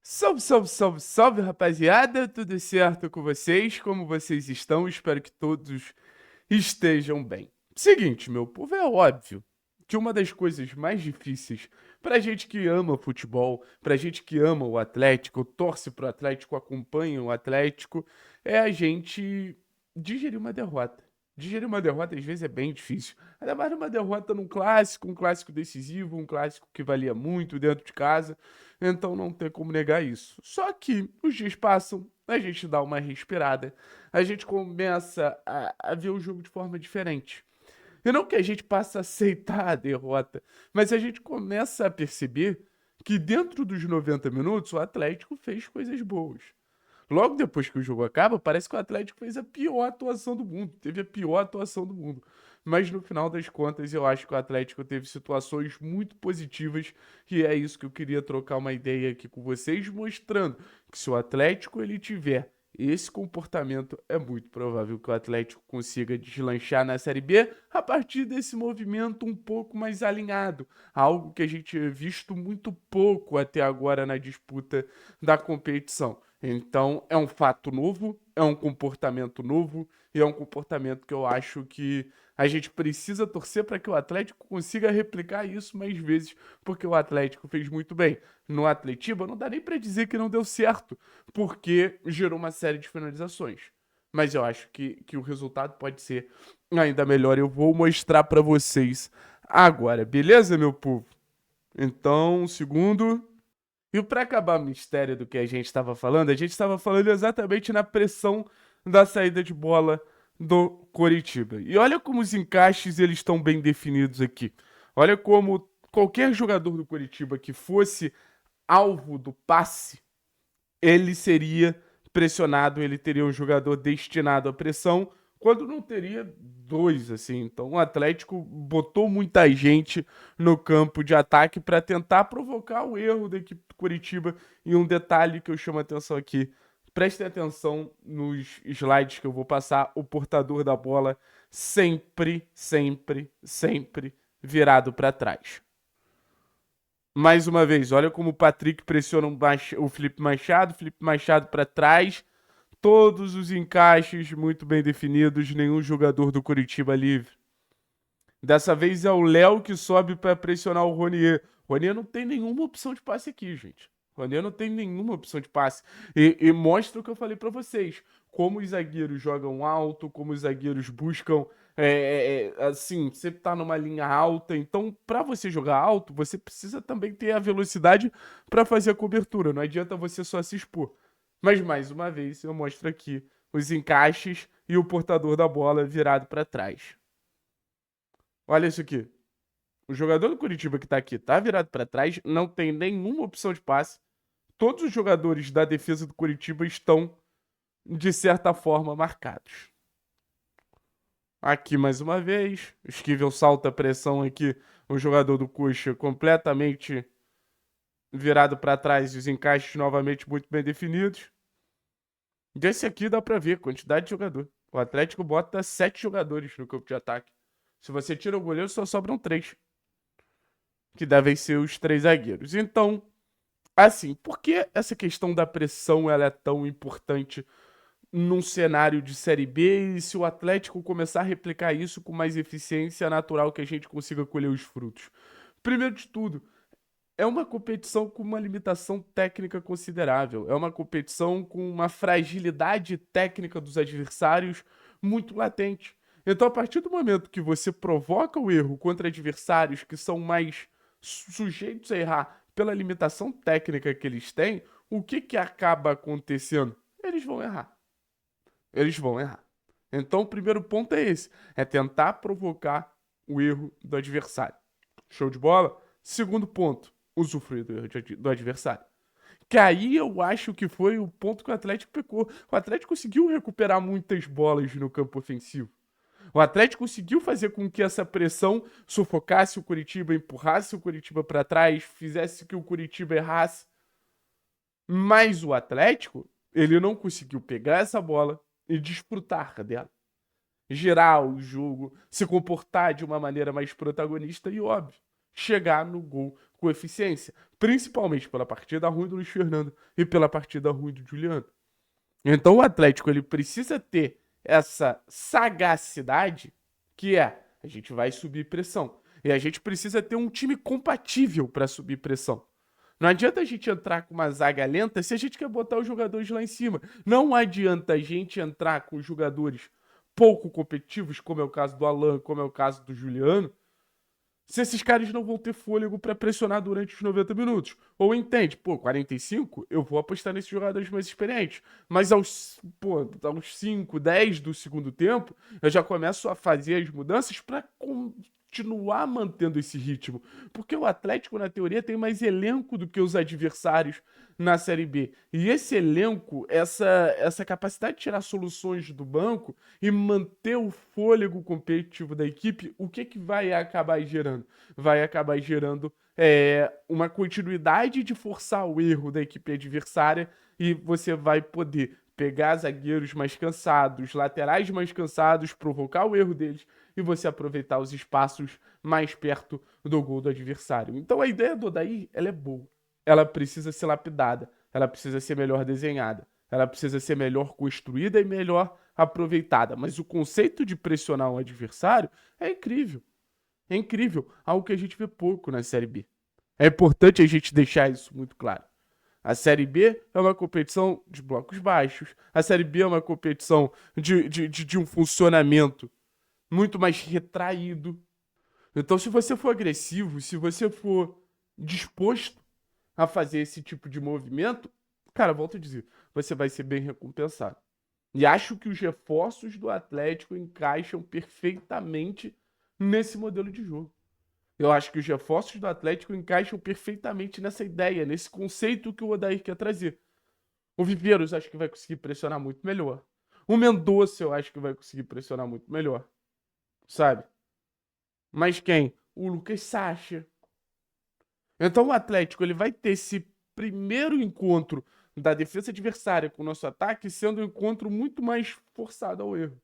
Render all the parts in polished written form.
Salve, salve, salve, salve, rapaziada! Tudo certo com vocês? Como vocês estão? Espero que todos estejam bem. Seguinte, meu povo, é óbvio que uma das coisas mais difíceis pra gente que ama futebol, pra gente que ama o Atlético, torce pro Atlético, acompanha o Atlético, é a gente digerir uma derrota. Digerir uma derrota às vezes é bem difícil. Ainda mais uma derrota num clássico, um clássico decisivo, um clássico que valia muito dentro de casa. Então não tem como negar isso. Só que os dias passam, a gente dá uma respirada, a gente começa a ver o jogo de forma diferente. E não que a gente passe a aceitar a derrota, mas a gente começa a perceber que dentro dos 90 minutos o Atlético fez coisas boas. Logo depois que o jogo acaba, parece que o Atlético fez a pior atuação do mundo. Teve a pior atuação do mundo. Mas no final das contas, eu acho que o Atlético teve situações muito positivas. E é isso que eu queria trocar uma ideia aqui com vocês, mostrando que se o Atlético ele tiver esse comportamento, é muito provável que o Atlético consiga deslanchar na Série B a partir desse movimento um pouco mais alinhado. Algo que a gente tinha visto muito pouco até agora na disputa da competição. Então, é um fato novo, é um comportamento novo e é um comportamento que eu acho que a gente precisa torcer para que o Atlético consiga replicar isso mais vezes, porque o Atlético fez muito bem. No Atletiba, não dá nem para dizer que não deu certo, porque gerou uma série de finalizações. Mas eu acho que o resultado pode ser ainda melhor. Eu vou mostrar para vocês agora, beleza, meu povo? Então, um segundo. E para acabar o mistério do que a gente estava falando exatamente na pressão da saída de bola do Coritiba. E olha como os encaixes eles estão bem definidos aqui. Olha como qualquer jogador do Coritiba que fosse alvo do passe, ele seria pressionado, ele teria um jogador destinado à pressão, quando não teria dois, assim. Então o Atlético botou muita gente no campo de ataque para tentar provocar o erro da equipe do Curitiba. E um detalhe que eu chamo a atenção aqui, prestem atenção nos slides que eu vou passar, o portador da bola sempre, sempre, sempre virado para trás. Mais uma vez, olha como o Patrick pressiona o Felipe Machado para trás. Todos os encaixes muito bem definidos, nenhum jogador do Curitiba livre. Dessa vez é o Léo que sobe para pressionar o Ronier. Ronier não tem nenhuma opção de passe aqui, gente. Ronier não tem nenhuma opção de passe. E mostra o que eu falei para vocês. Como os zagueiros jogam alto, como os zagueiros buscam. Assim, você tá numa linha alta. Então, para você jogar alto, você precisa também ter a velocidade para fazer a cobertura. Não adianta você só se expor. Mas mais uma vez, eu mostro aqui os encaixes e o portador da bola virado para trás. Olha isso aqui. O jogador do Curitiba que tá aqui tá virado para trás, não tem nenhuma opção de passe. Todos os jogadores da defesa do Curitiba estão, de certa forma, marcados. Aqui mais uma vez, o Esquivel salta a pressão aqui, o jogador do Coxa completamente virado para trás e os encaixes novamente muito bem definidos. Desse aqui dá para ver quantidade de jogador. O Atlético bota 7 jogadores no campo de ataque. Se você tira o goleiro, só sobram 3, que devem ser os 3 zagueiros. Então, assim, por que essa questão da pressão ela é tão importante num cenário de Série B? E se o Atlético começar a replicar isso com mais eficiência, é natural que a gente consiga colher os frutos. Primeiro de tudo, é uma competição com uma limitação técnica considerável. É uma competição com uma fragilidade técnica dos adversários muito latente. Então, a partir do momento que você provoca o erro contra adversários que são mais sujeitos a errar pela limitação técnica que eles têm, o que que acaba acontecendo? Eles vão errar. Eles vão errar. Então, o primeiro ponto é esse: é tentar provocar o erro do adversário. Show de bola? Segundo ponto, usufruir do erro do adversário. Que aí eu acho que foi o ponto que o Atlético pecou. O Atlético conseguiu recuperar muitas bolas no campo ofensivo. O Atlético conseguiu fazer com que essa pressão sufocasse o Curitiba, empurrasse o Curitiba para trás, fizesse que o Curitiba errasse. Mas o Atlético, ele não conseguiu pegar essa bola e desfrutar dela. Gerar o jogo, se comportar de uma maneira mais protagonista e, óbvio, chegar no gol com eficiência. principalmente pela partida ruim do Luiz Fernando e pela partida ruim do Juliano. Então o Atlético ele precisa ter essa sagacidade que é, a gente vai subir pressão. E a gente precisa ter um time compatível para subir pressão. Não adianta a gente entrar com uma zaga lenta se a gente quer botar os jogadores lá em cima. Não adianta a gente entrar com jogadores pouco competitivos, como é o caso do Alan, como é o caso do Juliano, se esses caras não vão ter fôlego para pressionar durante os 90 minutos. Ou entende, pô, 45, eu vou apostar nesses jogadores mais experientes. Mas aos 5, 10 do segundo tempo, eu já começo a fazer as mudanças para continuar mantendo esse ritmo. Porque o Atlético, na teoria, tem mais elenco do que os adversários na Série B. E esse elenco, essa capacidade de tirar soluções do banco e manter o fôlego competitivo da equipe, o que vai acabar gerando? Vai acabar gerando uma continuidade de forçar o erro da equipe adversária e você vai poder pegar zagueiros mais cansados, laterais mais cansados, provocar o erro deles e você aproveitar os espaços mais perto do gol do adversário. Então a ideia do Odair, ela é boa. Ela precisa ser lapidada, ela precisa ser melhor desenhada, ela precisa ser melhor construída e melhor aproveitada. Mas o conceito de pressionar um adversário é incrível. É incrível, algo que a gente vê pouco na Série B. É importante a gente deixar isso muito claro. A Série B é uma competição de blocos baixos. A Série B é uma competição de um funcionamento muito mais retraído. Então, se você for agressivo, se você for disposto a fazer esse tipo de movimento, cara, volto a dizer, você vai ser bem recompensado. E acho que os reforços do Atlético encaixam perfeitamente nesse modelo de jogo. Eu acho que os reforços do Atlético encaixam perfeitamente nessa ideia, nesse conceito que o Odair quer trazer. O Viveiros acho que vai conseguir pressionar muito melhor. O Mendonça eu acho que vai conseguir pressionar muito melhor. Sabe? Mas quem? O Lucas Sacha. Então o Atlético ele vai ter esse primeiro encontro da defesa adversária com o nosso ataque sendo um encontro muito mais forçado ao erro.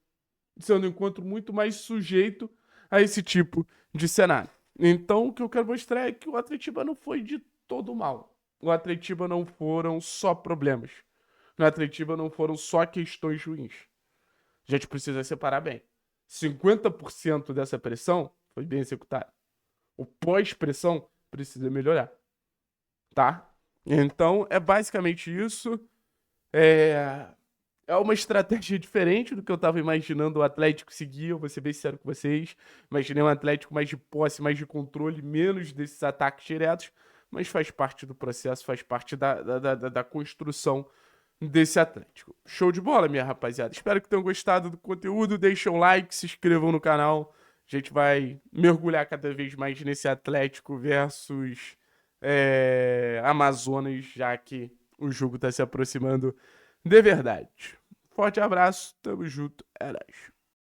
Sendo um encontro muito mais sujeito a esse tipo de cenário. Então o que eu quero mostrar é que o Atletiba não foi de todo mal. O Atletiba não foram só problemas. No Atletiba não foram só questões ruins. A gente precisa separar bem. 50% dessa pressão foi bem executada. O pós-pressão precisa melhorar, tá? Então, é basicamente isso. É, é uma estratégia diferente do que eu estava imaginando o Atlético seguir, eu vou ser bem sincero com vocês. Imaginei um Atlético mais de posse, mais de controle, menos desses ataques diretos, mas faz parte do processo, faz parte da construção desse Atlético. Show de bola, minha rapaziada. Espero que tenham gostado do conteúdo. Deixem um like, se inscrevam no canal. A gente vai mergulhar cada vez mais nesse Atlético versus Amazonas, já que o jogo está se aproximando de verdade. Forte abraço, tamo junto, é nóis.